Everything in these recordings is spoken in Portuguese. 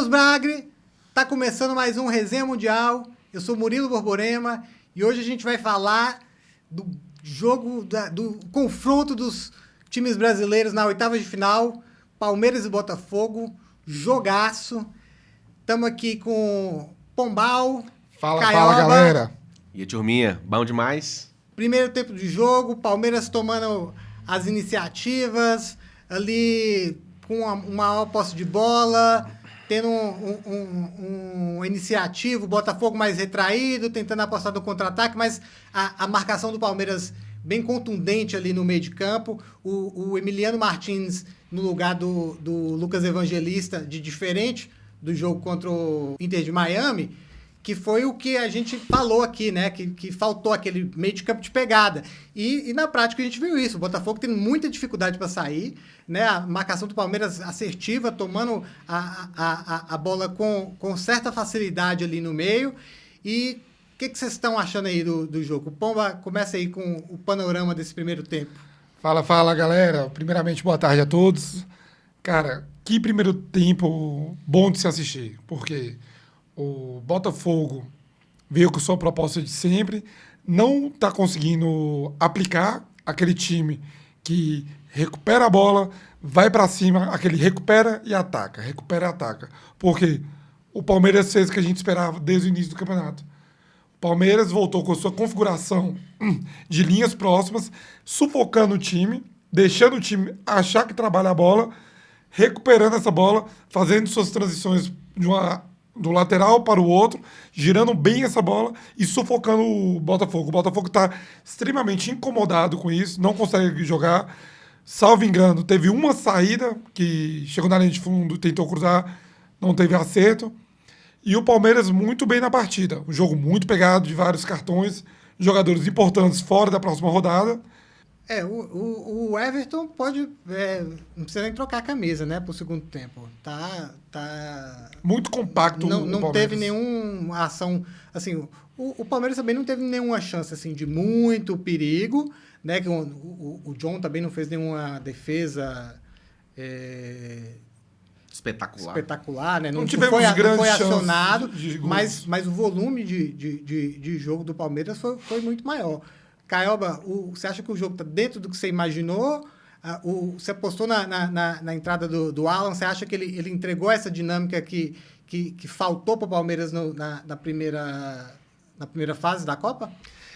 Matheus Bragre, tá começando mais um Resenha Mundial. Eu sou Murilo Borborema e hoje a gente vai falar do jogo, do confronto dos times brasileiros na oitava de final, Palmeiras e Botafogo, jogaço. Estamos aqui com Pombal, Fala, Caioba. galera. E a turminha, bom demais? Primeiro tempo de jogo, Palmeiras tomando as iniciativas, ali com uma maior posse de bola, tendo uma iniciativa, o Botafogo mais retraído, tentando apostar no contra-ataque, mas a marcação do Palmeiras bem contundente ali no meio de campo. O Emiliano Martins no lugar do Lucas Evangelista, de diferente do jogo contra o Inter de Miami, que foi o que a gente falou aqui, né? Que faltou aquele meio de campo de pegada. E na prática a gente viu isso. O Botafogo tendo muita dificuldade para sair, né? A marcação do Palmeiras assertiva, tomando a bola com certa facilidade ali no meio. E o que vocês estão achando aí do jogo? O Pomba, começa aí com o panorama desse primeiro tempo. Fala, galera. Primeiramente, boa tarde a todos. Cara, que primeiro tempo bom de se assistir, porque o Botafogo veio com sua proposta de sempre, não está conseguindo aplicar aquele time que recupera a bola, vai para cima, aquele recupera e ataca, porque o Palmeiras fez o que a gente esperava desde o início do campeonato. O Palmeiras voltou com sua configuração de linhas próximas, sufocando o time, deixando o time achar que trabalha a bola, recuperando essa bola, fazendo suas transições do lateral para o outro, girando bem essa bola e sufocando o Botafogo. O Botafogo está extremamente incomodado com isso, não consegue jogar. Salvo engano, teve uma saída que chegou na linha de fundo, tentou cruzar, não teve acerto. E o Palmeiras muito bem na partida. Um jogo muito pegado, de vários cartões, jogadores importantes fora da próxima rodada. O Everton pode... não precisa nem trocar a camisa, né, pro segundo tempo. Tá muito compacto. Não teve nenhuma ação... Assim, o Palmeiras também não teve nenhuma chance assim, de muito perigo, né? Que o John também não fez nenhuma defesa... espetacular, né? Não foi acionado, mas o volume de jogo do Palmeiras foi muito maior. Caioba, você acha que o jogo está dentro do que você imaginou? Você apostou na entrada do Alan, você acha que ele entregou essa dinâmica que faltou para o Palmeiras na primeira fase da Copa?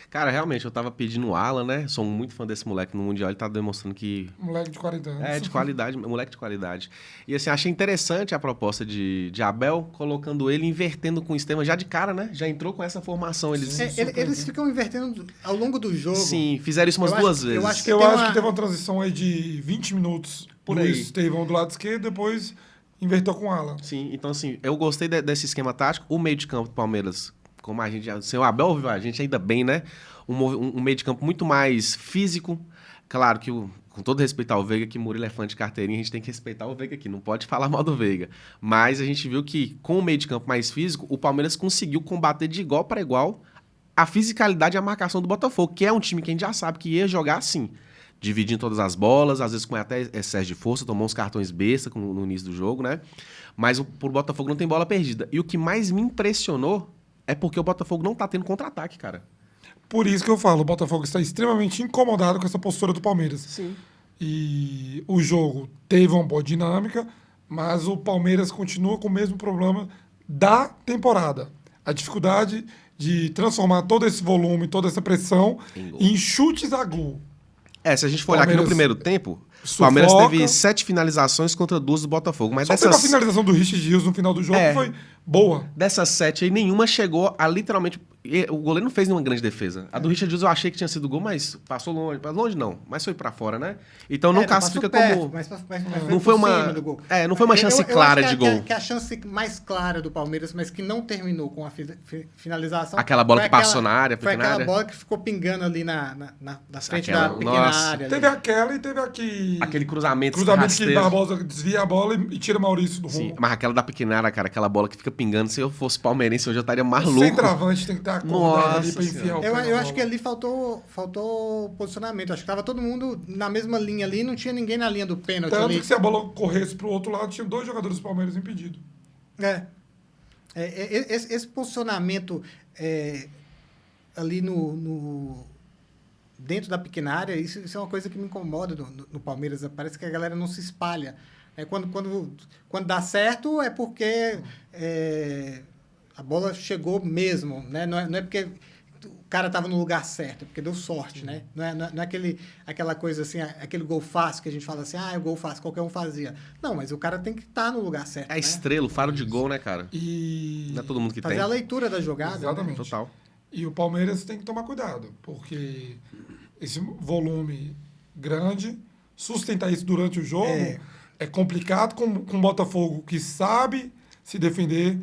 Cara, realmente, eu tava pedindo o Alan, né? Sou muito fã desse moleque no Mundial, ele tá demonstrando que... Moleque de 40 anos. De qualidade, moleque de qualidade. E assim, achei interessante a proposta de Abel, colocando ele, invertendo com o Estevam já de cara, né? Já entrou com essa formação. Eles ficam invertendo ao longo do jogo. Sim, fizeram isso umas duas vezes. Eu acho que teve uma transição aí de 20 minutos por aí. Estevão do lado esquerdo, depois invertou com o Alan. Sim, então assim, eu gostei desse esquema tático. O meio de campo do Palmeiras... Como a gente, sem o Abel, a gente ainda bem, né? Um meio de campo muito mais físico. Claro que, com todo respeito ao Veiga, que Murilo é fã de carteirinha, a gente tem que respeitar o Veiga aqui, não pode falar mal do Veiga. Mas a gente viu que, com o meio de campo mais físico, o Palmeiras conseguiu combater de igual para igual a fisicalidade e a marcação do Botafogo, que é um time que a gente já sabe que ia jogar assim, dividindo todas as bolas, às vezes com até excesso de força, tomou uns cartões besta no início do jogo, né? Mas pro Botafogo não tem bola perdida. E o que mais me impressionou é porque o Botafogo não tá tendo contra-ataque, cara. Por isso que eu falo, o Botafogo está extremamente incomodado com essa postura do Palmeiras. Sim. E o jogo teve uma boa dinâmica, mas o Palmeiras continua com o mesmo problema da temporada. A dificuldade de transformar todo esse volume, toda essa pressão em chutes a gol. Se a gente for olhar aqui no primeiro tempo, o Palmeiras teve 7 finalizações contra 2 do Botafogo. Mas teve a finalização do Richard Rios no final do jogo, que foi boa. Dessas 7 aí, nenhuma chegou a literalmente... O goleiro não fez nenhuma grande defesa. A do Richard Rios eu achei que tinha sido gol, mas passou longe. Longe não, mas foi pra fora, né? Então não classifica como... Mas não foi uma... não foi uma chance clara de gol. Que a chance mais clara do Palmeiras, mas que não terminou com a finalização... Aquela bola que passou na área, foi aquela bola que ficou pingando ali na frente da pequena área. Teve aquela e teve aquele cruzamento que Barbosa desvia a bola e tira Maurício do rumo. Sim, mas aquela da pequena área, cara, aquela bola que fica pingando, se eu fosse palmeirense, hoje eu estaria mais louco. Centroavante tem que estar acordado ali pra enfiar o pé. Eu acho que ali faltou posicionamento. Acho que tava todo mundo na mesma linha ali, não tinha ninguém na linha do pênalti. Tanto ali. que se a bola corresse pro outro lado, tinha 2 jogadores do Palmeiras impedidos. Esse posicionamento ali dentro da pequena área, isso é uma coisa que me incomoda no Palmeiras. Parece que a galera não se espalha. Quando dá certo, é porque a bola chegou mesmo, né? Não é porque o cara estava no lugar certo, é porque deu sorte, né? Não é aquela coisa assim, aquele gol fácil que a gente fala assim, é o gol fácil, qualquer um fazia. Não, mas o cara tem que estar no lugar certo, É a né? estrela, o faro de gol, né, cara? E... Não é todo mundo que Fazer tem. a leitura da jogada. Exatamente. Né? Total. E o Palmeiras tem que tomar cuidado, porque esse volume grande, sustentar isso durante o jogo é complicado com o Botafogo que sabe se defender.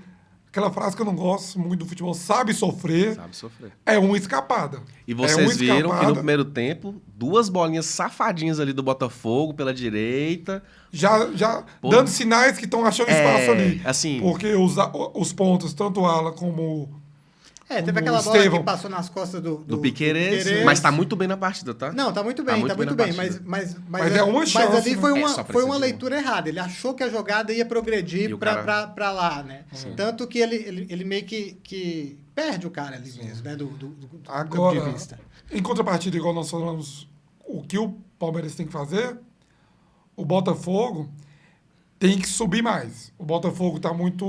Aquela frase que eu não gosto muito do futebol, sabe sofrer, Sabe sofrer. é uma escapada. E vocês viram que no primeiro tempo, 2 bolinhas safadinhas ali do Botafogo pela direita. Já dando sinais que estão achando espaço ali. Assim, porque os pontos, tanto o Alan como Teve como aquela o bola Estevão. que passou nas costas do Piquerez, Piquerez. mas tá muito bem na partida, tá? Não, tá muito bem, Tá muito bem na mas é uma chance, mas ali né? foi Só foi precisa uma de leitura errada. Ele achou que a jogada ia E progredir o pra lá, né? Tanto que ele meio que perde o cara ali mesmo, né? Do campo Agora, de vista. em contrapartida, igual nós falamos, o que o Palmeiras tem que fazer, o Botafogo tem que subir mais. O Botafogo tá muito...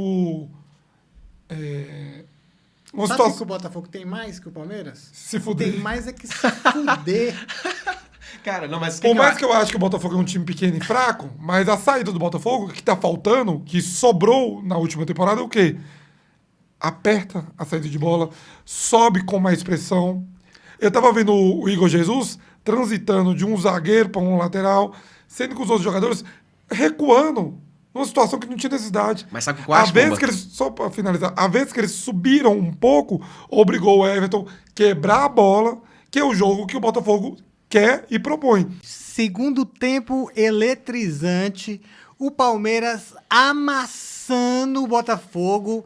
uma Sabe o que situação... o Botafogo tem mais que o Palmeiras? Se fuder. Tem mais é que se fuder. Cara, não, mas... Por mais que eu acho que o Botafogo é um time pequeno e fraco, mas a saída do Botafogo, que tá faltando, que sobrou na última temporada, é o quê? Aperta a saída de bola, sobe com mais pressão. Eu tava vendo o Igor Jesus transitando de um zagueiro para um lateral, sendo que os outros jogadores recuando numa situação que não tinha necessidade. Mas sabe o que eu acho, Bomba? Só para finalizar, a vez que eles subiram um pouco, obrigou o Everton a quebrar a bola, que é o jogo que o Botafogo quer e propõe. Segundo tempo eletrizante, o Palmeiras amassando o Botafogo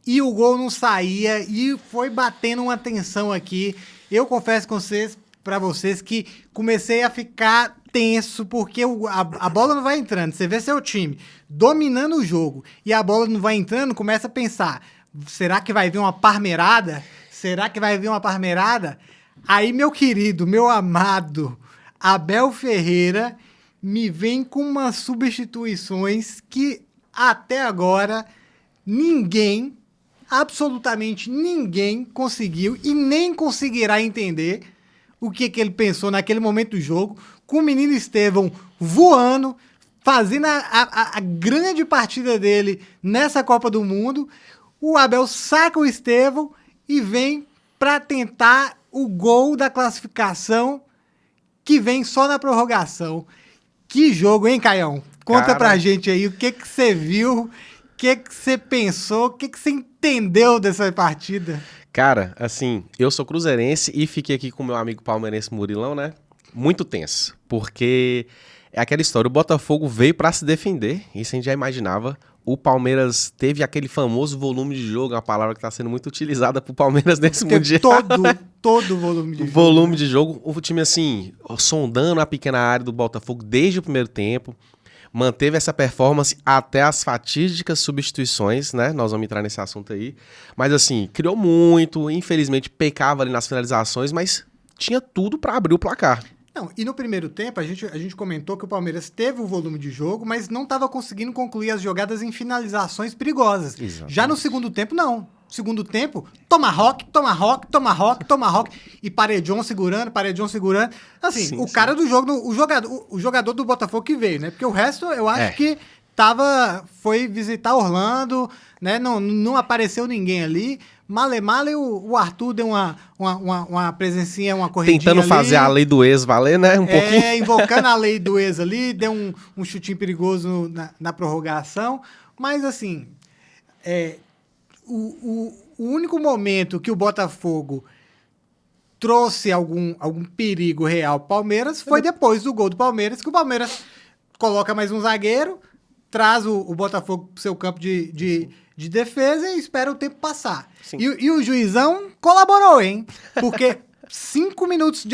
e o gol não saía e foi batendo uma tensão aqui. Eu confesso para vocês que comecei a ficar tenso porque a bola não vai entrando. Você vê seu time dominando o jogo e a bola não vai entrando, começa a pensar, será que vai vir uma parmeirada? Será que vai vir uma parmeirada? Aí, meu querido, meu amado Abel Ferreira me vem com umas substituições que até agora ninguém, absolutamente ninguém conseguiu e nem conseguirá entender o que ele pensou naquele momento do jogo, com o menino Estevão voando, fazendo a grande partida dele nessa Copa do Mundo. O Abel saca o Estevão e vem para tentar o gol da classificação, que vem só na prorrogação. Que jogo, hein, Caião? Conta pra gente aí o que você viu, o que você pensou, o que você entendeu dessa partida. Cara, assim, eu sou cruzeirense e fiquei aqui com meu amigo palmeirense Murilão, né? Muito tenso, porque é aquela história, o Botafogo veio pra se defender, isso a gente já imaginava. O Palmeiras teve aquele famoso volume de jogo, uma palavra que tá sendo muito utilizada pro Palmeiras nesse Mundial. Todo o volume de jogo. Volume de jogo, o time assim, sondando a pequena área do Botafogo desde o primeiro tempo, manteve essa performance até as fatídicas substituições, né? Nós vamos entrar nesse assunto aí. Mas assim, criou muito, infelizmente pecava ali nas finalizações, mas tinha tudo pra abrir o placar. Não, e no primeiro tempo a gente comentou que o Palmeiras teve o volume de jogo, mas não estava conseguindo concluir as jogadas em finalizações perigosas. Exatamente. Já no segundo tempo, não. Segundo tempo, tomahawk, tomahawk, tomahawk, tomahawk, e Paredjon segurando. Assim, Sim, o sim. cara do jogo, o jogador do Botafogo que veio, né? Porque o resto eu acho que foi visitar Orlando, né? Não apareceu ninguém ali. Male, o Arthur deu uma presencinha, uma corridinha Tentando ali. fazer a lei do ex valer, né? Um pouquinho. Invocando a lei do ex ali, deu um chutinho perigoso na prorrogação. Mas, assim, o único momento que o Botafogo trouxe algum perigo real ao Palmeiras foi depois do gol do Palmeiras, que o Palmeiras coloca mais um zagueiro, traz o Botafogo pro seu campo de defesa e espera o tempo passar. Sim. E o juizão colaborou, hein? Porque 5 minutos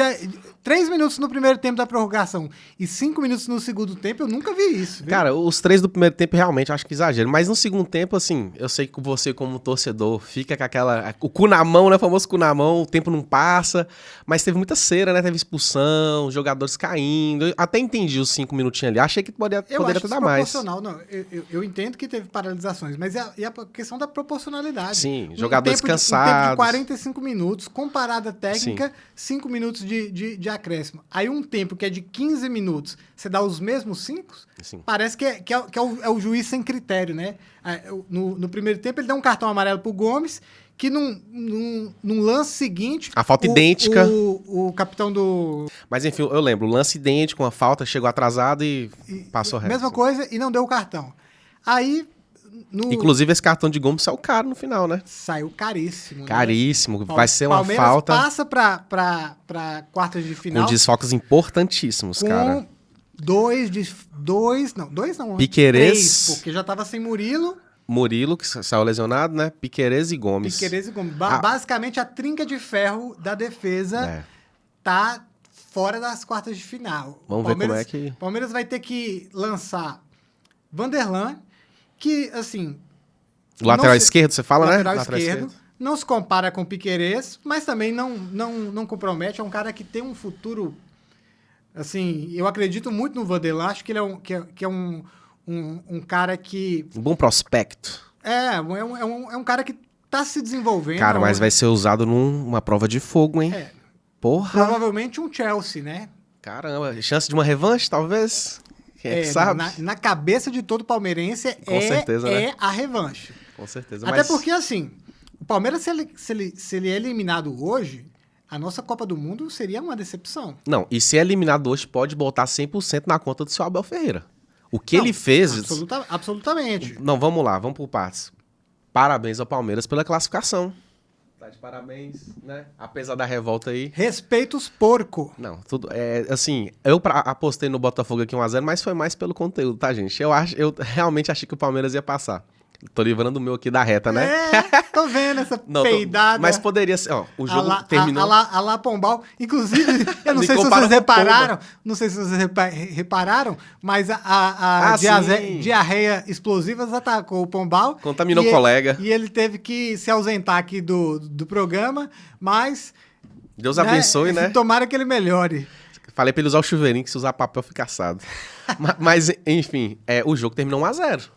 3 minutos no primeiro tempo da prorrogação e 5 minutos no segundo tempo, eu nunca vi isso. Viu? Cara, os 3 do primeiro tempo realmente acho que exagero. Mas no segundo tempo, assim, eu sei que você, como torcedor, fica com aquela. O cu na mão, né? O famoso cu na mão, o tempo não passa. Mas teve muita cera, né? Teve expulsão, jogadores caindo. Eu até entendi os 5 minutinhos ali. Achei que poderia até dar mais. Proporcional, não. Eu entendo que teve paralisações, mas e a questão da proporcionalidade. Sim, jogadores cansados. Um tempo de cansados. 45 minutos, com parada técnica, 5 minutos de acréscimo. Aí um tempo que é de 15 minutos, você dá os mesmos 5? Sim. Parece que é o juiz sem critério, né? No primeiro tempo, ele dá um cartão amarelo pro Gomes, que num lance seguinte... A falta idêntica. O capitão do... Mas enfim, eu lembro, o lance idêntico, uma falta, chegou atrasado e passou reto. Mesma coisa, e não deu o cartão. Aí... Inclusive, esse cartão de Gomes saiu caro no final, né? Saiu caríssimo. Caríssimo. Né? Vai ser uma Palmeiras falta. Passa pra quartas de final. Com desfalques importantíssimos, cara. Com dois, não. Piquerez. 3, porque já tava sem Murilo. Murilo, que saiu lesionado, né? Piquerez e Gomes. Piquerez e Gomes. Basicamente, a trinca de ferro da defesa tá fora das quartas de final. Vamos ver como é que... Palmeiras vai ter que lançar Vanderlan, que, assim... O lateral esquerdo, você fala, né? Lateral esquerdo. Não se compara com o Piquerez, mas também não compromete. É um cara que tem um futuro... Assim, eu acredito muito no Vanderlan. Acho que ele é um cara que... Um bom prospecto. É um cara que tá se desenvolvendo. Cara, mas vai ser usado numa prova de fogo, hein? Porra. Provavelmente um Chelsea, né? Caramba, chance de uma revanche, talvez? Quem é que sabe? Na cabeça de todo palmeirense Com certeza, né? a revanche. Com certeza. Até porque, assim, o Palmeiras, se ele é eliminado hoje, a nossa Copa do Mundo seria uma decepção. Não, e se é eliminado hoje, pode botar 100% na conta do seu Abel Ferreira. O que ele fez... Absolutamente. Não, vamos lá, vamos por partes. Parabéns ao Palmeiras pela classificação. Tá de parabéns, né? Apesar da revolta aí. Respeita os porco. Não, tudo. Assim, eu apostei no Botafogo aqui 1x0, mas foi mais pelo conteúdo, tá, gente? Eu realmente achei que o Palmeiras ia passar. Tô livrando o meu aqui da reta, né? Tô vendo essa peidada. Mas poderia ser, ó, o jogo terminou... A lá Pombal. Inclusive, eu não sei se vocês repararam, mas a diarreia explosiva atacou o Pombal. Contaminou o colega. E ele teve que se ausentar aqui do programa, mas... Deus abençoe, né? Tomara que ele melhore. Falei pra ele usar o chuveirinho, que se usar papel fica assado. mas, enfim, o jogo terminou 1x0.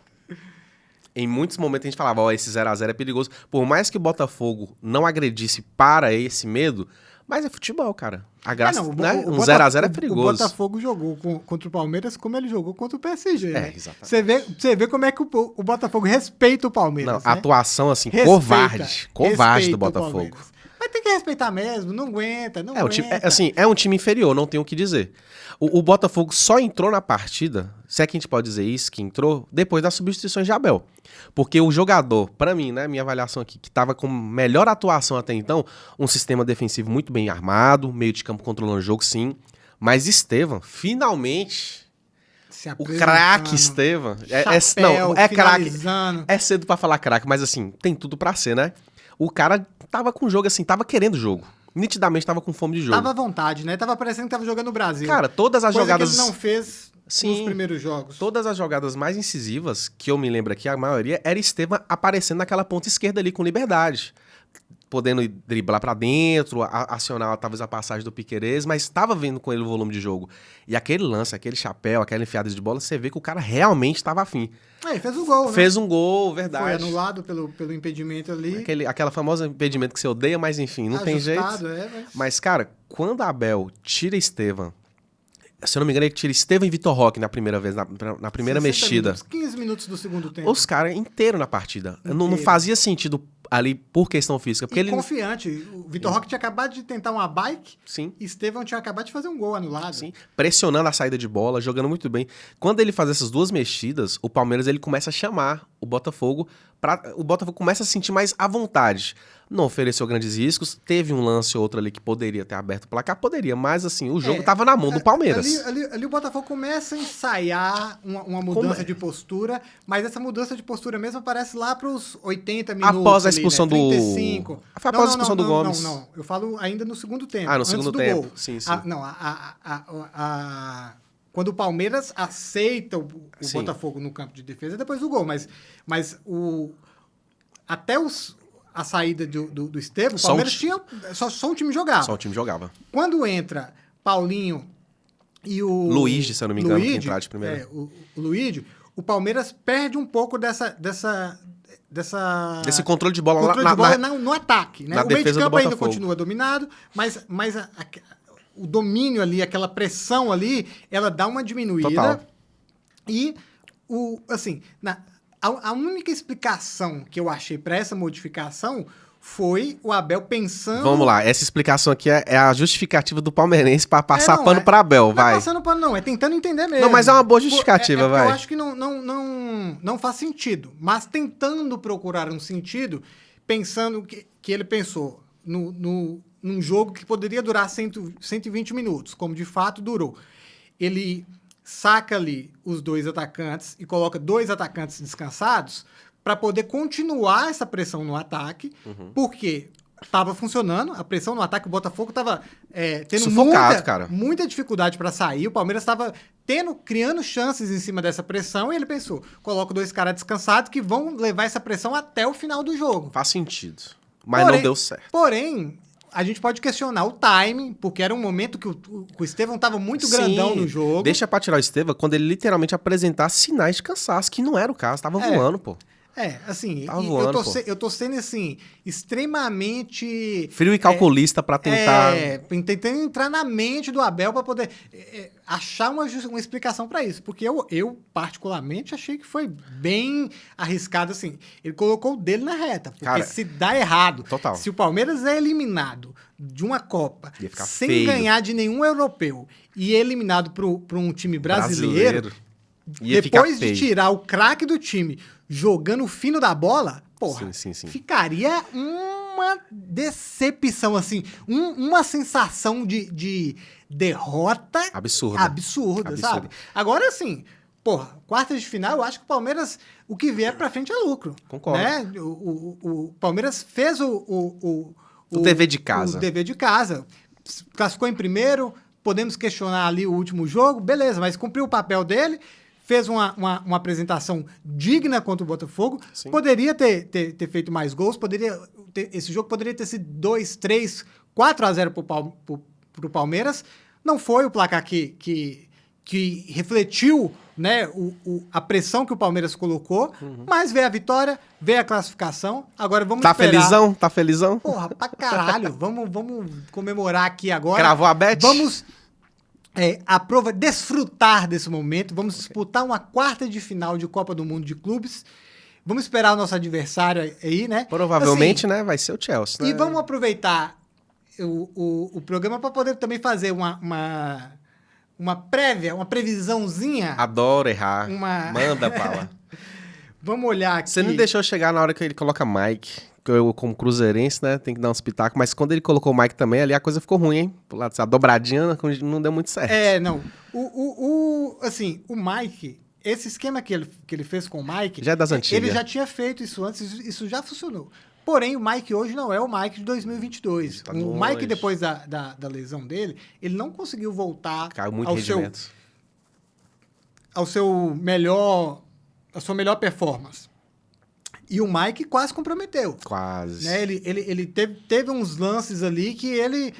Em muitos momentos a gente falava, esse 0x0 é perigoso. Por mais que o Botafogo não agredisse para esse medo, mas é futebol, cara. A graça, né? Um 0x0 é perigoso. O Botafogo jogou contra o Palmeiras como ele jogou contra o PSG, né? Exatamente. Você vê como é que o Botafogo respeita o Palmeiras, Não, atuação, assim, covarde do Botafogo. Mas tem que respeitar mesmo, não aguenta. É um time inferior, não tenho o que dizer. O Botafogo só entrou na partida, se é que a gente pode dizer isso, que entrou, depois das substituições de Abel. Porque o jogador, pra mim, né, minha avaliação aqui, que tava com melhor atuação até então, um sistema defensivo muito bem armado, meio de campo controlando o jogo, sim. Mas Estevão, finalmente... O craque Estevão. É craque. É cedo pra falar craque, mas assim, tem tudo pra ser, né? O cara tava com o jogo assim, tava querendo o jogo. Nitidamente tava com fome de jogo. Tava à vontade, né? Tava parecendo que tava jogando no Brasil. Cara, todas as jogadas... que ele não fez nos primeiros jogos. Todas as jogadas mais incisivas, que eu me lembro aqui, a maioria, era Estevão aparecendo naquela ponta esquerda ali com liberdade. Podendo driblar pra dentro, acionar talvez a passagem do Piquerez, mas estava vendo com ele o volume de jogo. E aquele lance, aquele chapéu, aquela enfiada de bola, você vê que o cara realmente estava afim. Ele fez um gol, né? Fez um gol, verdade. Foi anulado pelo impedimento ali. Aquela famosa impedimento que você odeia, mas enfim, não tem jeito. Mas, cara, quando a Abel tira Estevão, se eu não me engano, ele tira Estevão e Vitor Roque na primeira vez, na primeira mexida. 15 minutos do segundo tempo. Os caras inteiros na partida. Não fazia sentido ali por questão física. Porque ele confiante. O Vitor Roque tinha acabado de tentar uma bike. Sim. E Estevão tinha acabado de fazer um gol anulado. Sim. Pressionando a saída de bola, jogando muito bem. Quando ele faz essas duas mexidas, o Palmeiras ele começa a chamar o Botafogo o Botafogo começa a se sentir mais à vontade. Não ofereceu grandes riscos, teve um lance ou outro ali que poderia ter aberto o placar, poderia, mas assim, o jogo tava na mão do Palmeiras. Ali o Botafogo começa a ensaiar uma mudança de postura, mas essa mudança de postura mesmo aparece lá pros 80 minutos. Após a expulsão ali, né? 35. Foi após a expulsão do Gomes. Não, eu falo ainda no segundo tempo. No antes segundo do tempo, gol. sim, sim. Quando o Palmeiras aceita o Sim. Botafogo no campo de defesa, depois do gol, mas até a saída do Estevão, o Palmeiras tinha só um time jogava. Só o time jogava. Quando entra Paulinho e o... Luigi, se eu não me engano, que entraram de primeira. o Luigi, o Palmeiras perde um pouco Desse controle de bola no ataque. Né? Na O meio de defesa do campo ainda Botafogo. continua dominado, mas o domínio ali, aquela pressão ali, ela dá uma diminuída. Total. E, a única explicação que eu achei para essa modificação foi o Abel pensando... Vamos lá, essa explicação aqui é a justificativa do palmeirense para passar pano para Abel, vai. Não é passando pano, não, é tentando entender mesmo. Não, mas é uma boa justificativa, vai. Eu acho que não faz sentido, mas tentando procurar um sentido, pensando que ele pensou num jogo que poderia durar 120 minutos, como de fato durou. Ele saca ali os dois atacantes e coloca dois atacantes descansados para poder continuar essa pressão no ataque, porque estava funcionando, a pressão no ataque, o Botafogo estava tendo sufocado, muita dificuldade para sair, o Palmeiras estava criando chances em cima dessa pressão, e ele pensou, coloca dois caras descansados que vão levar essa pressão até o final do jogo. Faz sentido, mas não deu certo. Porém, a gente pode questionar o timing, porque era um momento que o Estevão estava muito grandão no jogo. Deixa pra tirar o Estevão quando ele literalmente apresentar sinais de cansaço, que não era o caso, tava voando, pô. Assim, eu tô sendo, assim, extremamente... Frio e calculista pra tentar... Tentando entrar na mente do Abel pra poder achar uma explicação pra isso. Porque eu, particularmente, achei que foi bem arriscado, assim. Ele colocou o dele na reta. Porque se dá errado, total. Se o Palmeiras é eliminado de uma Copa sem feio. Ganhar de nenhum europeu e eliminado por um time brasileiro depois de tirar o craque do time jogando o fino da bola, porra, sim. ficaria uma decepção, assim, uma sensação de derrota absurda, sabe? Agora, assim, porra, quartas de final, eu acho que o Palmeiras, o que vier pra frente é lucro. Concordo. Né? O Palmeiras fez o dever de casa. O dever de casa. Classificou em primeiro, podemos questionar ali o último jogo, beleza, mas cumpriu o papel dele, fez uma apresentação digna contra o Botafogo, Sim. Poderia ter feito mais gols, esse jogo poderia ter sido 2, 3, 4-0 pro Palmeiras, não foi o placar que refletiu, né, a pressão que o Palmeiras colocou, mas veio a vitória, veio a classificação, agora vamos esperar. Tá felizão? Porra, pra caralho, vamos comemorar aqui agora. Cravou a bet? Vamos desfrutar desse momento, vamos disputar uma quarta de final de Copa do Mundo de Clubes, vamos esperar o nosso adversário aí, né? Provavelmente, assim, né, vai ser o Chelsea. Né? E vamos aproveitar o programa para poder também fazer uma prévia, uma previsãozinha. Adoro errar. Manda, Paula. Vamos olhar aqui. Você não deixou chegar na hora que ele coloca Mike. Eu, como cruzeirense, né, tem que dar uns pitacos. Mas quando ele colocou o Mike também, ali a coisa ficou ruim, hein? A dobradinha não deu muito certo. Não. Assim, o Mike, esse esquema que ele fez com o Mike... Já é das antigas. Ele já tinha feito isso antes, isso já funcionou. Porém, o Mike hoje não é o Mike de 2022. Tá o Mike, depois da lesão dele, ele não conseguiu voltar Caiu muito rendimento. A sua melhor performance. E o Mike quase comprometeu. Quase. Né? Ele teve uns lances ali que ele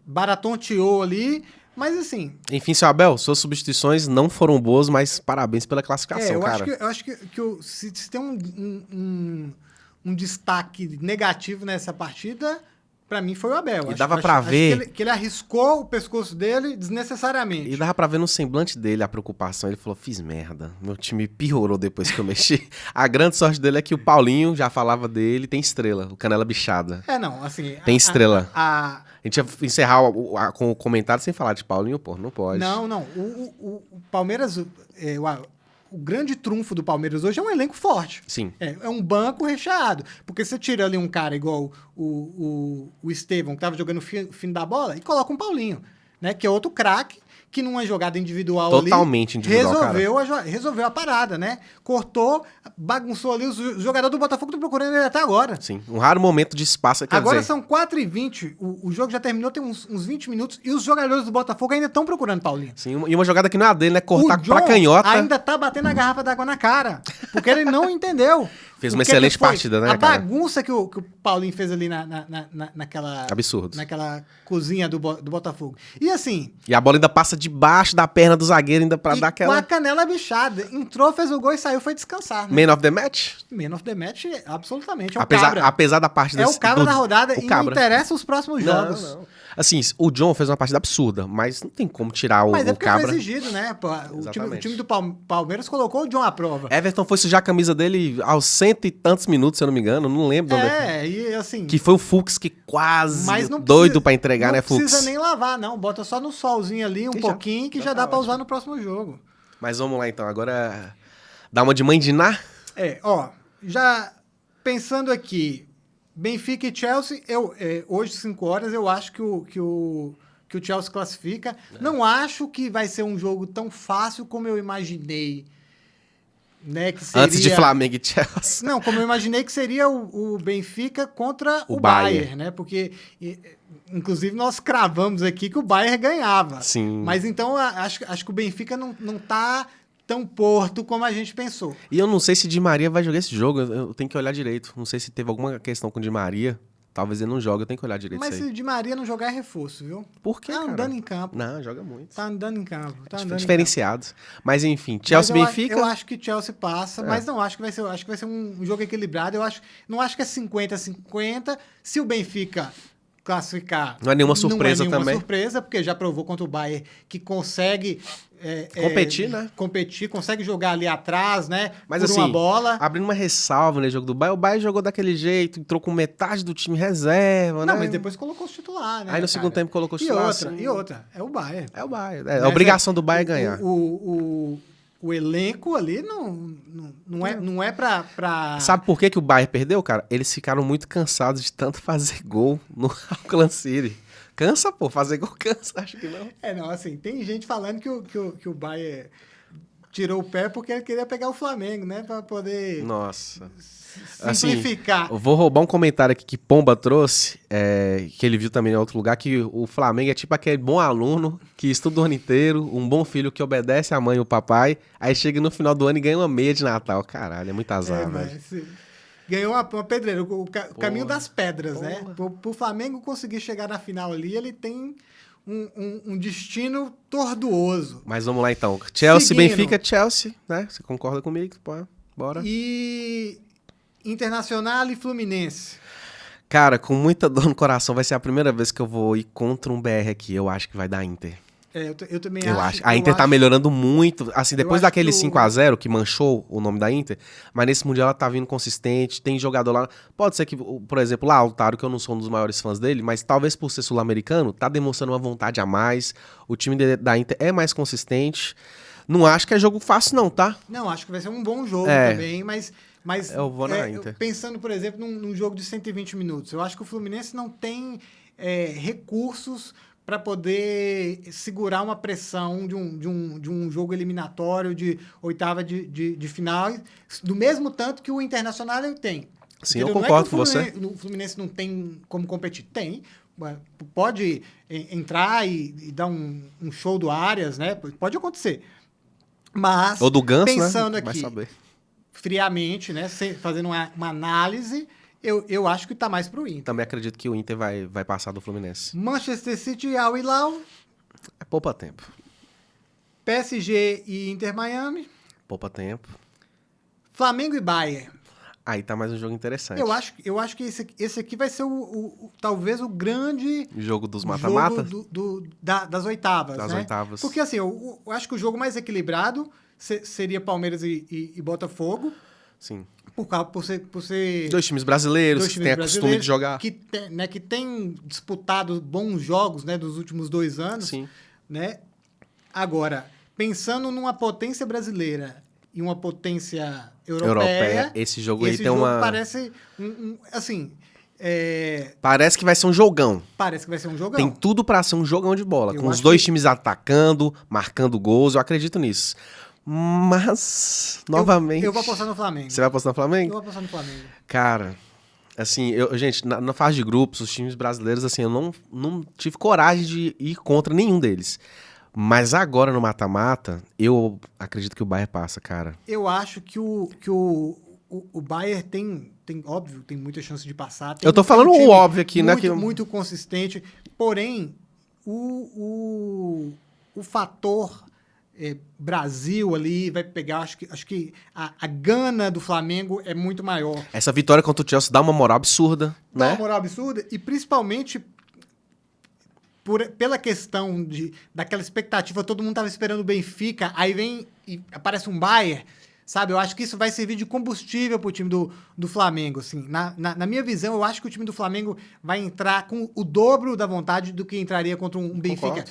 baratonteou ali, mas assim... Enfim, seu Abel, suas substituições não foram boas, mas parabéns pela classificação, cara. Eu acho que se tem um destaque negativo nessa partida, pra mim foi o Abel. E dava pra ver... que ele arriscou o pescoço dele desnecessariamente. E dava pra ver no semblante dele a preocupação. Ele falou, fiz merda. Meu time piorou depois que eu mexi. A grande sorte dele é que o Paulinho já falava dele, tem estrela, o Canela Bichada. Não, assim... Tem estrela. A gente ia encerrar com o comentário sem falar de Paulinho, pô, não pode. Não. O Palmeiras... o grande trunfo do Palmeiras hoje é um elenco forte. Sim. É um banco recheado. Porque você tira ali um cara igual o Estevão, que estava jogando o fim da bola, e coloca um Paulinho, né? Que é outro craque, que numa jogada individual Totalmente ali, individual, resolveu a parada, né? Cortou, bagunçou ali, os jogadores do Botafogo estão procurando ele até agora. Sim, um raro momento de espaço. Agora são 4h20, o jogo já terminou, tem uns 20 minutos, e os jogadores do Botafogo ainda estão procurando Paulinho. Sim, e uma jogada que não é a dele, né? Cortar O John pra canhota. ainda tá batendo a garrafa d'água na cara, porque ele não entendeu. Fez O uma que excelente que foi? partida, né, A cara? bagunça que o Paulinho fez ali naquela... Absurdo. Naquela cozinha do Botafogo. E assim... E a bola ainda passa debaixo da perna do zagueiro, ainda pra dar com aquela... a canela bichada. Entrou, fez o gol e saiu, foi descansar, né? Man of the match? Man of the match, absolutamente. É o Apesar, cabra. apesar da parte É o cabra da rodada o e cabra. não interessa os próximos jogos. Não. Assim, o John fez uma partida absurda, mas não tem como tirar o, Mas é o porque cabra. foi exigido, né? Pô, o Exatamente. time do Palmeiras colocou o John à prova. Everton foi sujar a camisa dele aos 100 e tantos minutos, se eu não me engano. Não lembro de onde é. E assim... Que foi o Fux que quase Mas não doido precisa- pra entregar, né, Não Fux? precisa nem lavar, não. Bota só no solzinho ali, um Que pouquinho, que já já tá dá pra ótimo. usar no próximo jogo. Mas vamos lá, então. Agora, dá uma de mãe de Ná. Já pensando aqui, Benfica e Chelsea, hoje, 5 horas, eu acho que o Chelsea classifica. Não acho que vai ser um jogo tão fácil como eu imaginei. Né, que seria... Antes de Flamengo e Chelsea. Não, como eu imaginei que seria o Benfica contra O o Bayern. Bayern, né? Porque, inclusive, nós cravamos aqui que o Bayern ganhava. Sim. Mas então, acho que o Benfica não tá tão porto como a gente pensou. E eu não sei se Di Maria vai jogar esse jogo. Eu tenho que olhar direito. Não sei se teve alguma questão com o Di Maria. Talvez ele não jogue. Eu tenho que olhar direito Mas isso se aí. o Di Maria não jogar é reforço, viu? Por quê, Tá cara? andando em campo. Não, joga muito. Tá andando em campo. Tá andando em Diferenciado. Mas enfim, campo. Chelsea Mas Benfica. eu acho que Chelsea passa, mas não acho que vai ser. Acho que vai ser um jogo equilibrado. Não acho que é 50-50. Se o Benfica classificar. Não é nenhuma surpresa não é nenhuma também. surpresa, porque já provou contra o Bayern que consegue Competir, né? Competir, consegue jogar ali atrás, né? Mas por assim, uma bola. abrindo uma ressalva no jogo do Bayern, o Bayern jogou daquele jeito, entrou com metade do time reserva, né? Não, mas depois colocou os titular, né? Aí no segundo tempo colocou os titular, assim. E outra, é o Bayern. É o Bayern. É a obrigação do Bayern ganhar. O elenco ali não é pra... Sabe por que o Bayern perdeu, cara? Eles ficaram muito cansados de tanto fazer gol no Auckland City. Cansa, pô. Fazer gol cansa, acho que não. Não, assim, tem gente falando que o Bayern tirou o pé porque ele queria pegar o Flamengo, né? Pra poder Nossa. simplificar. Assim, eu vou roubar um comentário aqui que Pomba trouxe, que ele viu também em outro lugar, que o Flamengo é tipo aquele bom aluno que estuda o ano inteiro, um bom filho que obedece a mãe e o papai, aí chega no final do ano e ganha uma meia de Natal. Caralho, é muito azar, velho. Ganhou uma pedreira, o caminho das pedras, né? Pro Flamengo conseguir chegar na final ali, ele tem um destino tortuoso. Mas vamos lá então. Chelsea, Seguindo. Benfica, Chelsea, né? Você concorda comigo? Pô, bora. E Internacional e Fluminense. Cara, com muita dor no coração, vai ser a primeira vez que eu vou ir contra um BR aqui. Eu acho que vai dar Inter. Eu também Eu acho. acho. A Inter tá melhorando muito. Assim, depois acho daquele que 5x0 que manchou o nome da Inter, mas nesse Mundial ela tá vindo consistente, tem jogador lá. Pode ser que, por exemplo, lá, o Lautaro, que eu não sou um dos maiores fãs dele, mas talvez por ser sul-americano, tá demonstrando uma vontade a mais. O time da Inter é mais consistente. Não acho que é jogo fácil, não, tá? Não, acho que vai ser um bom jogo também, mas eu vou na Inter. Pensando, por exemplo, num jogo de 120 minutos, eu acho que o Fluminense não tem recursos para poder segurar uma pressão de um jogo eliminatório de oitava de final, do mesmo tanto que o Internacional tem. Sim, Entendeu? eu concordo com Não é você. que o Fluminense não tem como competir. Tem. Pode entrar e dar um show do Arias, né? Pode acontecer. Mas, Ou do Ganso, pensando né? Vai aqui, saber. friamente, né? Fazendo uma análise, eu acho que tá mais pro Inter. Também acredito que o Inter vai passar do Fluminense. Manchester City e Al Hilal, É poupa tempo. PSG e Inter Miami, Poupa tempo. Flamengo e Bayern. Aí tá mais um jogo interessante. Eu acho que esse aqui vai ser talvez o grande Jogo dos mata-mata? jogo das oitavas, Das né? oitavas. Porque assim, eu acho que o jogo mais equilibrado seria Palmeiras e Botafogo, Sim. por ser Dois times brasileiros, dois que times têm a costume de jogar. que tem disputado bons jogos, né, dos últimos 2 anos, Sim. né? Agora, pensando numa potência brasileira e uma potência Europeia. Esse jogo aí esse tem jogo uma... parece, assim, Parece que vai ser um jogão. parece que vai ser um jogão. Tem tudo pra ser um jogão de bola. Eu Com os acho dois que- times atacando, marcando gols, eu acredito nisso. Mas, novamente... Eu vou apostar no Flamengo. Você vai apostar no Eu Flamengo? vou apostar no Flamengo. Cara, assim, gente, na fase de grupos, os times brasileiros, assim, eu não tive coragem de ir contra nenhum deles. Mas agora no mata-mata, eu acredito que o Bayern passa, cara. Eu acho que o Bayern tem, óbvio, tem muita chance de passar. Eu tô Tem falando um time o óbvio aqui, né? muito, muito consistente. Porém, o fator Brasil ali vai pegar. Acho que a gana do Flamengo é muito maior. Essa vitória contra o Chelsea dá uma moral absurda, Dá uma né? moral absurda e principalmente pela questão daquela expectativa, todo mundo tava esperando o Benfica, aí vem e aparece um Bayern, sabe? Eu acho que isso vai servir de combustível pro time do Flamengo, assim. Na minha visão, eu acho que o time do Flamengo vai entrar com o dobro da vontade do que entraria contra um Benfica.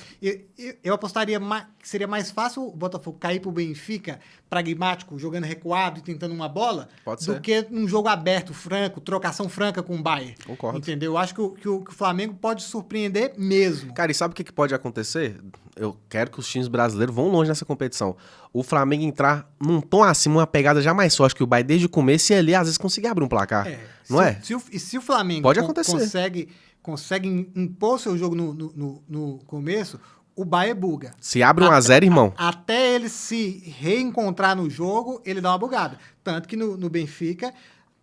Eu apostaria que seria mais fácil o Botafogo cair pro Benfica, pragmático, jogando recuado e tentando uma bola, Pode do ser. que num jogo aberto, franco, trocação franca com o Bayern. Concordo. Entendeu? Eu acho que o Flamengo pode surpreender mesmo. Cara, e sabe o que pode acontecer? Eu quero que os times brasileiros vão longe nessa competição. O Flamengo entrar num tom acima, uma pegada já mais forte que o Bayern desde o começo e ali, às vezes, conseguir abrir um placar. Não é? Se o Flamengo Pode acontecer. consegue impor seu jogo no começo, o Bayern buga. Se abre 1-0, irmão. Até ele se reencontrar no jogo, ele dá uma bugada. Tanto que no Benfica,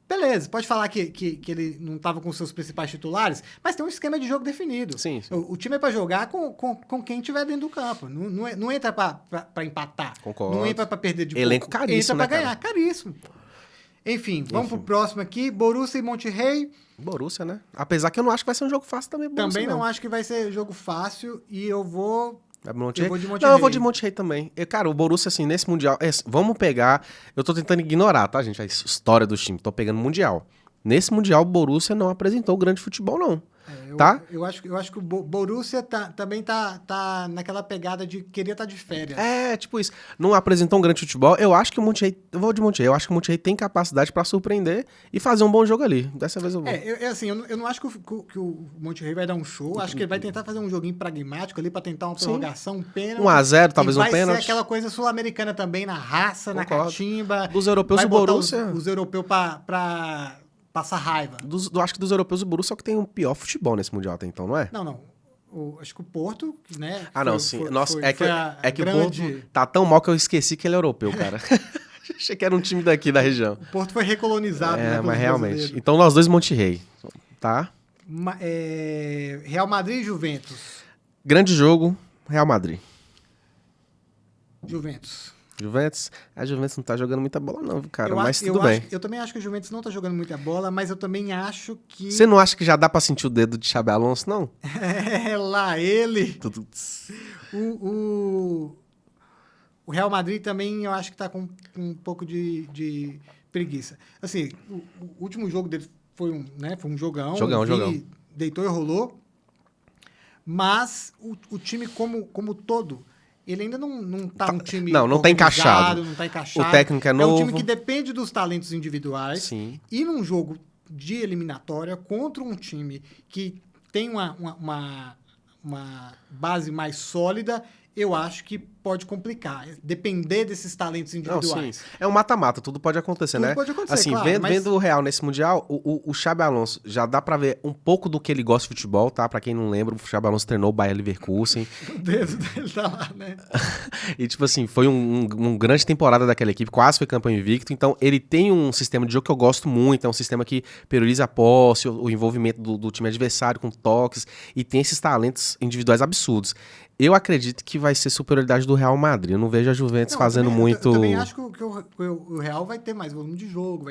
beleza, pode falar que ele não estava com seus principais titulares, mas tem um esquema de jogo definido. Sim, sim. O time é para jogar com quem tiver dentro do campo. Não entra para empatar. Concordo. Não entra para perder de Elenco pouco. caríssimo, Entra para né, ganhar. Caríssimo. Pô. Enfim, vamos Enfim. pro próximo aqui. Borussia e Monterrey. Borussia, né? Apesar que eu não acho que vai ser um jogo fácil também. Borussia, Também não acho que vai ser jogo fácil e eu vou... Vai pro Monterrey? Eu vou de Não, Monterrey. eu vou de Monterrey também. Cara, o Borussia, assim, nesse Mundial... vamos pegar... Eu tô tentando ignorar, tá, gente? A história do time. Tô pegando Mundial. Nesse Mundial, o Borussia não apresentou grande futebol, não. Tá? Eu acho que o Borussia também tá naquela pegada de querer estar de férias. Tipo isso. Não apresentou um grande futebol. Eu acho que o Monterrey... Eu vou de Monterrey. Eu acho que o Monterrey tem capacidade pra surpreender e fazer um bom jogo ali. Dessa vez eu vou. Eu não acho que o Monterrey vai dar um show. Acho que ele vai tentar fazer um joguinho pragmático ali pra tentar uma prorrogação, um pênalti. 1-0, talvez E um pênalti. Vai ser aquela coisa sul-americana também, na raça, Concordo. na catimba. Dos europeus, vai o botar Borussia... Os europeus pra passar raiva. Eu acho que dos europeus, o Borussia é o que tem o pior futebol nesse Mundial até então, não é? Não. Acho que o Porto, né? Não, sim. Nossa, foi é que grande... o Porto tá tão mal que eu esqueci que ele é europeu, cara. Achei que era um time daqui da região. O Porto foi recolonizado, né? Mas pelos realmente. brasileiros. Então nós dois Monterrey, tá? Real Madrid e Juventus. Grande jogo, Real Madrid. Juventus. Juventus, a Juventus não tá jogando muita bola não, viu, cara, mas eu tudo bem. eu também acho que o Juventus não tá jogando muita bola, mas eu também acho que... Você não acha que já dá pra sentir o dedo de Xabi Alonso, não? É lá ele. Tudo- O Real Madrid também eu acho que tá com um pouco de preguiça. Assim, o último jogo dele foi um jogão. Jogão. Deitou e rolou. Mas o time como todo, ele ainda não tá um time não tá organizado, encaixado. Não tá encaixado. O técnico é um novo. time que depende dos talentos individuais. Sim. E num jogo de eliminatória contra um time que tem uma base mais sólida, eu acho que pode complicar. Depender desses talentos Não, individuais. sim. É um mata-mata, tudo pode acontecer, Tudo né? pode acontecer, assim, claro, mas- vendo o Real nesse Mundial, o Xabi Alonso já dá pra ver um pouco do que ele gosta de futebol, tá? Pra quem não lembra, o Xabi Alonso treinou o Bayer Leverkusen. O dedo dele tá lá, né? E, tipo assim, foi uma grande temporada daquela equipe, quase foi campeão invicto. Então, ele tem um sistema de jogo que eu gosto muito. É um sistema que prioriza a posse, o envolvimento do time adversário com toques. E tem esses talentos individuais absurdos. Eu acredito que vai ser superioridade do Real Madrid. Eu não vejo a Juventus Não, fazendo muito... Eu também acho que o Real vai ter mais volume de jogo,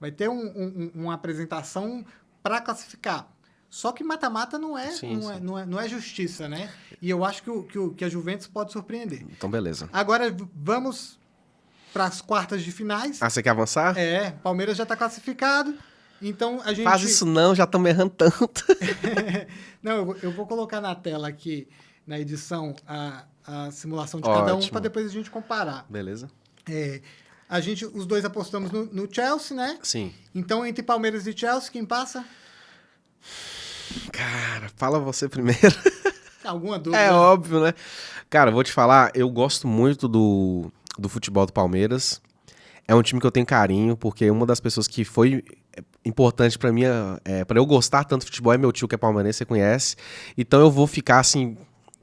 vai ter uma apresentação para classificar. Só que mata-mata não é justiça, né? E eu acho que a Juventus pode surpreender. Então, beleza. Agora vamos para as quartas de finais. Ah, você quer avançar? Palmeiras já está classificado. Então a gente... Faz isso não, já estamos errando tanto. Não, eu vou colocar na tela aqui, na edição, a simulação de Ótimo. cada um para depois a gente comparar. Beleza. Os dois apostamos no Chelsea, né? Sim. Então, entre Palmeiras e Chelsea, quem passa? Cara, fala você primeiro. Alguma dúvida? É óbvio, né? Cara, vou te falar, eu gosto muito do futebol do Palmeiras. É um time que eu tenho carinho, porque uma das pessoas que foi importante pra mim, pra eu gostar tanto de futebol, é meu tio, que é palmeirense, você conhece. Então eu vou ficar, assim,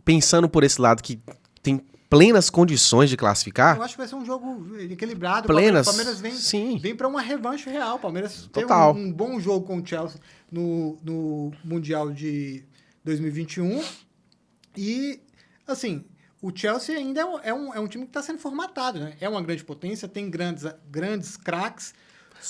pensando por esse lado que tem plenas condições de classificar. Eu acho que vai ser um jogo equilibrado. Plenas? O Palmeiras Sim. vem para uma revanche real. O Palmeiras Total. teve um bom jogo com o Chelsea no Mundial de 2021. E, assim, o Chelsea ainda é um time que está sendo formatado, né? É uma grande potência, tem grandes craques.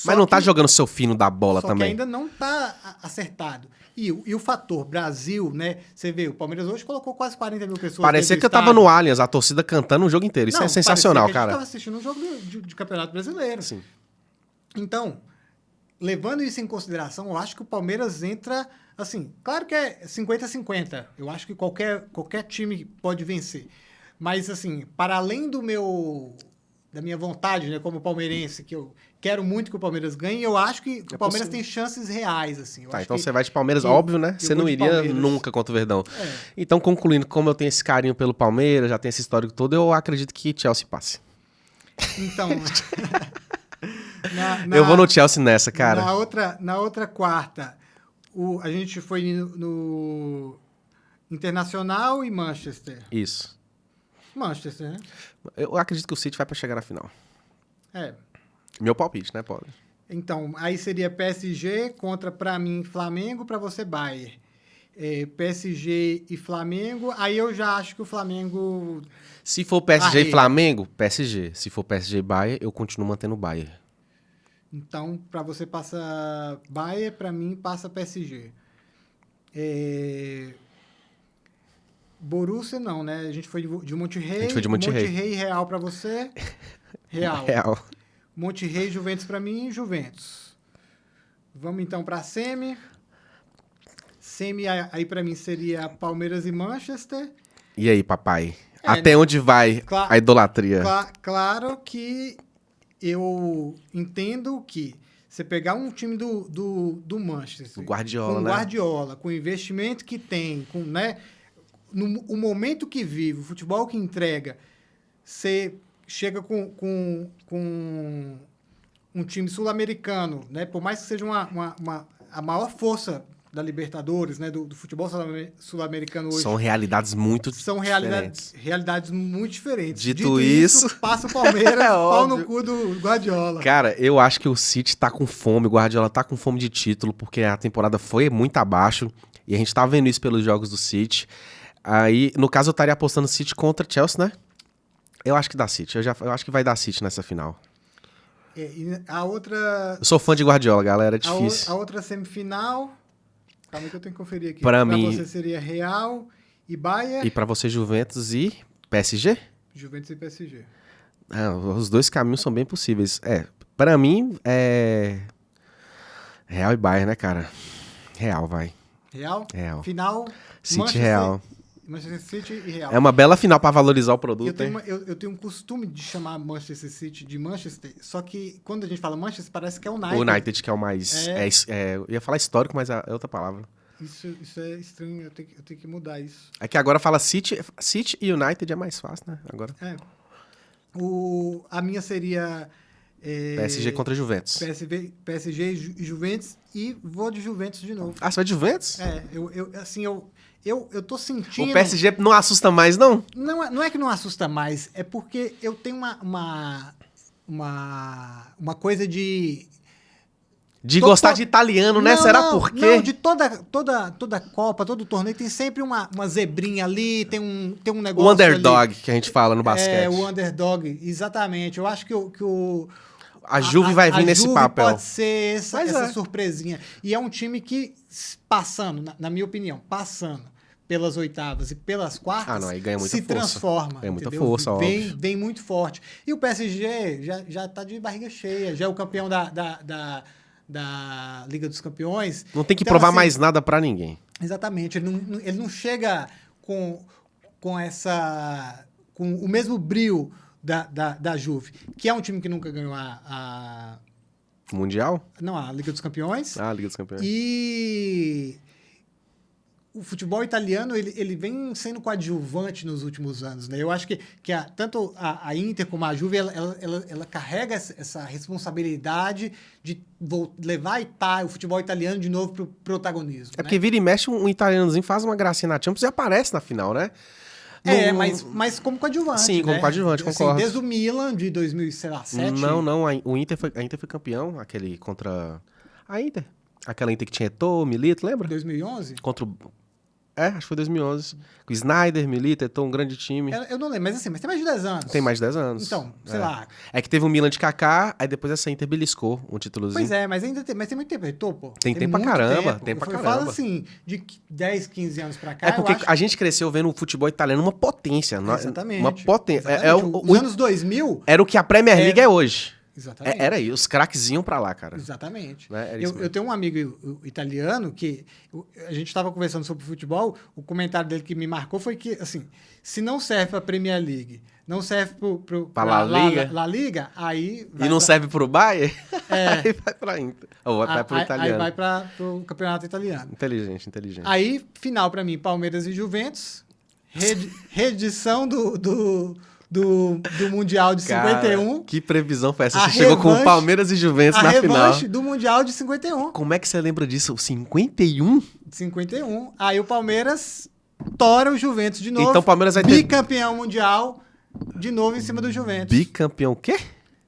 Mas não tá jogando seu fino da bola só também. que ainda não está acertado. E o fator Brasil, né? Você vê, o Palmeiras hoje colocou quase 40 mil pessoas. Parecia dentro que eu do tava estádio. no Allianz, a torcida cantando o jogo inteiro. Isso Não, é sensacional, parecia que cara. A gente estava assistindo um jogo de Campeonato Brasileiro. Sim. Então, levando isso em consideração, eu acho que o Palmeiras entra, assim, claro que é 50-50. Eu acho que qualquer time pode vencer. Mas, assim, para além da minha vontade, né, como palmeirense, que eu quero muito que o Palmeiras ganhe, eu acho que o Palmeiras tem chances reais, assim. Eu Tá, acho então que você vai de Palmeiras, óbvio, né? eu Você vou não de iria Palmeiras. nunca contra o Verdão. É. Então, concluindo, como eu tenho esse carinho pelo Palmeiras, já tenho esse histórico todo, eu acredito que Chelsea passe. Então, Eu vou no Chelsea nessa, cara. Na outra quarta, a gente foi no Internacional e Manchester. Isso. Manchester, né? Eu acredito que o City vai pra chegar na final. É. Meu palpite, né, Paulo? Então, aí seria PSG contra, pra mim, Flamengo, pra você, Bayern. PSG e Flamengo, aí eu já acho que o Flamengo... Se for PSG Arreia. e Flamengo, PSG. Se for PSG e Bayern, eu continuo mantendo o Bayern. Então, pra você passa Bayern, pra mim passa PSG. Borussia não, né? A gente foi de Monterrey. A gente foi de Monterrey. Monterrey e Real pra você. Real. Real. Monterrey, Juventus pra mim, Juventus. Vamos então pra semi. Semi aí pra mim seria Palmeiras e Manchester. E aí, papai? É, Até onde vai a idolatria? Claro que eu entendo que você pegar um time do Manchester... O Guardiola, com né? Guardiola, com o investimento que tem, com, né, o momento que vive, o futebol que entrega, você chega com um time sul-americano, né? Por mais que seja a maior força da Libertadores, né? Do futebol sul-americano hoje. São realidades muito São diferentes. realidades muito diferentes. Dito isso, passa o Palmeiras, é pau óbvio. no cu do Guardiola. Cara, eu acho que o City tá com fome, o Guardiola tá com fome de título, porque a temporada foi muito abaixo, e a gente tá vendo isso pelos jogos do City. Aí, no caso, eu estaria apostando City contra Chelsea, né? Eu acho que dá City, eu acho que vai dar City nessa final. E a outra... Eu sou fã de Guardiola, galera, é difícil. A outra semifinal... Calma aí que eu tenho que conferir aqui. Pra mim... você seria Real e Bayern. E pra você, Juventus e PSG? Juventus e PSG. Os dois caminhos são bem possíveis. Pra mim, Real e Bayern, né, cara? Real, vai. Real? Real. Final... City Real. Manchester City e Real. É uma bela final pra valorizar o produto, eu tenho um costume de chamar Manchester City de Manchester, só que quando a gente fala Manchester, parece que é o United. O United, que é o mais... eu ia falar histórico, mas é outra palavra. Isso é estranho, eu tenho que mudar isso. É que agora fala City e United é mais fácil, né? Agora. A minha seria... PSG contra Juventus. PSG e Juventus, e vou de Juventus de novo. Ah, você vai de Juventus? Eu tô sentindo... O PSG não assusta mais, não? Não é que não assusta mais, é porque eu tenho uma coisa de... De gostar de italiano, né? Será por quê? Não, de toda Copa, todo torneio, tem sempre uma zebrinha ali, tem um negócio O underdog, ali. que a gente fala no basquete. O underdog, exatamente. Eu acho que a Juve vai vir nesse Juve papel. Pode ser essa surpresinha. E é um time que, passando, na minha opinião, passando pelas oitavas e pelas quartas, aí ganha muita se força. Transforma. Ganha muita entendeu? força, óbvio. Vem muito forte. E o PSG já tá de barriga cheia, já é o campeão da Liga dos Campeões. Não tem que Então, provar assim, mais nada pra ninguém. Exatamente. Ele não chega com o mesmo brio da Juve, que é um time que nunca ganhou Mundial? não, a Liga dos Campeões. Ah, Liga dos Campeões. E o futebol italiano, ele vem sendo coadjuvante nos últimos anos, né? Eu acho que tanto a Inter como a Juve, ela carrega essa responsabilidade de levar o futebol italiano de novo pro protagonismo. É porque vira e mexe um italianozinho, faz uma gracinha na Champions e aparece na final, né? Mas como coadjuvante, Sim, como né? coadjuvante, concordo. Desde o Milan, de 2007. Não, a Inter foi campeão, aquele contra... A Inter. Aquela Inter que tinha Eto'o, Milito, lembra? 2011? Contra o... acho que foi 2011. O Snyder, Milito, Eto'o, um grande time. Eu não lembro, mas tem mais de 10 anos. Tem mais de 10 anos. Então, sei lá. É que teve um Milan de Kaká, aí depois essa Inter beliscou um títulozinho. Pois é, mas tem muito tempo. Eto'o, pô. Tem tempo pra caramba, Eu falo assim, de 10, 15 anos pra cá, É porque a gente cresceu vendo o futebol italiano uma potência. Exatamente. Uma potência. Exatamente. Os anos 2000... Era o que a Premier League é hoje. Exatamente. Era aí, os craques iam pra lá, cara. Exatamente. Né? Eu tenho um amigo italiano que a gente estava conversando sobre futebol, o comentário dele que me marcou foi que, assim, se não serve pra Premier League, não serve pra La Liga, aí... E não serve pro Bayern, É. aí vai pra Inter. Ou vai pro italiano. Aí vai pro campeonato italiano. Inteligente. Aí, final pra mim, Palmeiras e Juventus, reedição do Mundial de 51. Cara, que previsão foi essa? A Você chegou com revanche- o Palmeiras e Juventus A na final. revanche do Mundial de 51. Como é que você lembra disso? 51? 51. Aí o Palmeiras tora o Juventus de novo. Então o Palmeiras vai ter... Bicampeão mundial de novo em cima do Juventus. Bicampeão o quê?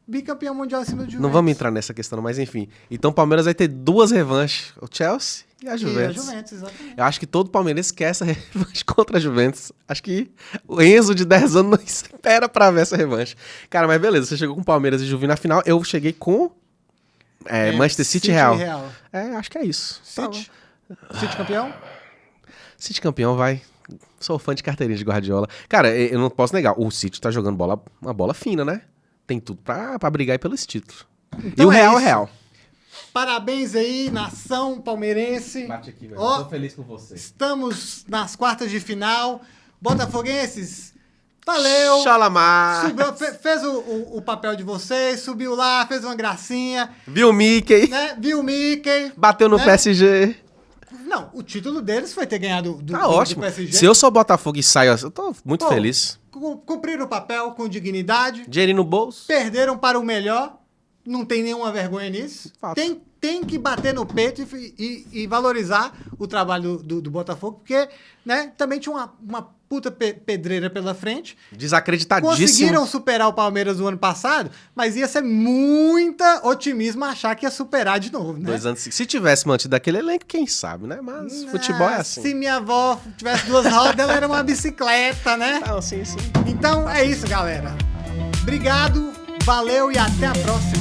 Bicampeão mundial em cima do Juventus. Não vamos entrar nessa questão, mas enfim. Então o Palmeiras vai ter duas revanches. O Chelsea e a Juventus. E a Juventus, exatamente. Eu acho que todo palmeirense quer essa revanche contra a Juventus. Acho que o Enzo de 10 anos não espera pra ver essa revanche. Cara, mas beleza, você chegou com Palmeiras e Juventus na final. Eu cheguei com Manchester City Real. Acho que é isso. City campeão? City campeão, vai. Sou fã de carteirinha de Guardiola. Cara, eu não posso negar. O City tá jogando uma bola fina, né? Tem tudo pra brigar aí pelos títulos. Então E o Real é isso. Real. Parabéns aí, nação palmeirense. Bate aqui, velho. Ó, Tô feliz com você. estamos nas quartas de final. Botafoguenses, valeu. Xalamar. Subiu, fez o papel de vocês, subiu lá, fez uma gracinha, Viu o Mickey? né? Viu o Mickey. Bateu no né? PSG. Não, o título deles foi ter ganhado do Tá ótimo. PSG. Se eu sou Botafogo e saio, eu tô muito feliz. Cumpriram o papel com dignidade, Dinheirinho no bolso. perderam para o melhor, não tem nenhuma vergonha nisso. Fato. Tem que bater no peito e valorizar o trabalho do Botafogo, porque, né, também tinha uma puta pedreira pela frente. Desacreditadíssimo. Conseguiram superar o Palmeiras no ano passado, mas ia ser muita otimismo achar que ia superar de novo, né? 2 anos. Se tivesse mantido aquele elenco, quem sabe, né? Mas futebol é assim. Se minha avó tivesse 2 rodas, ela era uma bicicleta, né? Não, sim. Então é isso, galera. Obrigado, valeu e até a próxima.